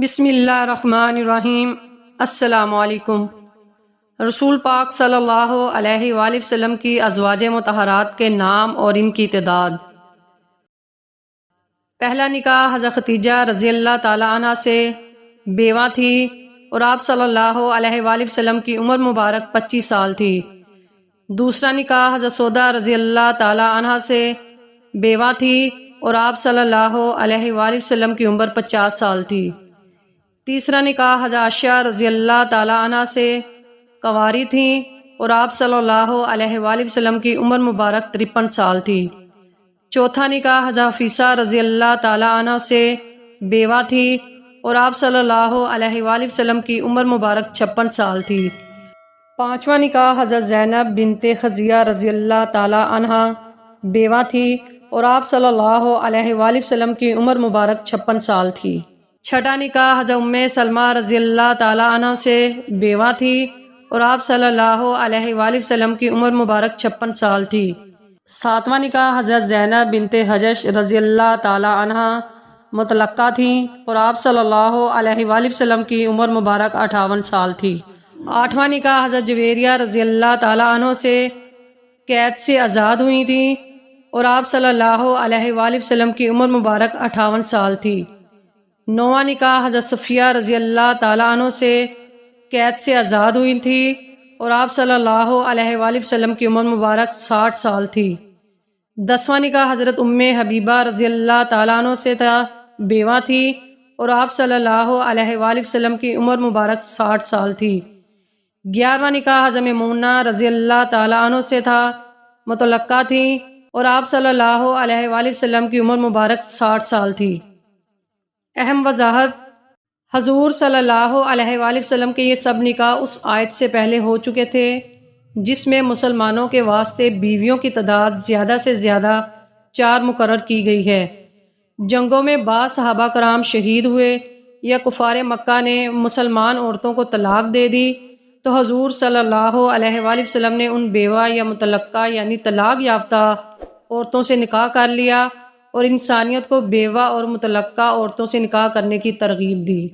بسم اللہ الرحمن الرحیم۔ السلام علیکم۔ رسول پاک صلی اللہ علیہ وآلہ وسلم کی ازواج مطہرات کے نام اور ان کی تعداد۔ پہلا نکاح حضرت ختیجہ رضی اللہ تعالی عنہ سے، بیوہ تھی اور آپ صلی اللہ علیہ وآلہ وسلم کی عمر مبارک 25 سال تھی۔ دوسرا نکاح حضرت سودا رضی اللہ تعالی عنہ سے، بیوہ تھی اور آپ صلی اللہ علیہ وآلہ وسلم کی عمر 50 سال تھی۔ تیسرا نکاح حضرت عائشہ رضی اللہ تعالی عنہ سے، کنواری تھیں اور آپ صلی اللہ علیہ وآلہ وسلم کی عمر مبارک 53 سال تھی۔ چوتھا نکاح حضرت حفصہ رضی اللہ تعالی عنہ سے، بیوہ تھی اور آپ صلی اللہ علیہ وآلہ وسلم کی عمر مبارک 56 سال تھی۔ پانچواں نکاح حضرت زینب بنت خزیہ رضی اللہ تعالی عنہ، بیوہ تھی اور آپ صلی اللہ علیہ وآلہ وسلم کی عمر مبارک 56 سال تھی۔ چھٹا نکاح حضرت ام سلمہ رضی اللہ تعالی عنہ سے، بیوہ تھی اور آپ صلی اللہ علیہ وآلہ وسلم کی عمر مبارک 56 سال تھی۔ ساتواں نکاح حضرت زینب بنت حجش رضی اللہ تعالی عنہ، مطلقہ تھیں اور آپ صلی اللہ علیہ وآلہ وسلم کی عمر مبارک 58 سال تھی۔ آٹھواں نکاح حضرت جویریہ رضی اللہ تعالی عنہ سے، قید سے آزاد ہوئی تھیں اور آپ صلی اللہ علیہ وآلہ وسلم کی عمر مبارک 58 سال تھی۔ نواں نکاح حضرت صفیہ رضی اللہ تعالی عنہ سے، قید سے آزاد ہوئی تھی اور آپ صلی اللہ علیہ وآلہ وسلم کی عمر مبارک 60 سال تھی۔ دسواں نکاح حضرت ام حبیبہ رضی اللہ تعالی عنہ سے تھا، بیوہ تھی اور آپ صلی اللہ علیہ وآلہ وسلم کی عمر مبارک 60 سال تھی۔ گیارہواں نکاح حضرت میمونہ رضی اللہ تعالی عنہ سے تھا، مطلقہ تھیں اور آپ صلی اللہ علیہ وآلہ وسلم کی عمر مبارک 60 سال تھی۔ اہم وضاحت: حضور صلی اللہ علیہ وآلہ وسلم کے یہ سب نکاح اس آیت سے پہلے ہو چکے تھے جس میں مسلمانوں کے واسطے بیویوں کی تعداد زیادہ سے زیادہ 4 مقرر کی گئی ہے۔ جنگوں میں بعض صحابہ کرام شہید ہوئے یا کفار مکہ نے مسلمان عورتوں کو طلاق دے دی تو حضور صلی اللہ علیہ وآلہ وسلم نے ان بیوہ یا مطلقہ یعنی طلاق یافتہ عورتوں سے نکاح کر لیا اور انسانیت کو بیوہ اور مطلقہ عورتوں سے نکاح کرنے کی ترغیب دی۔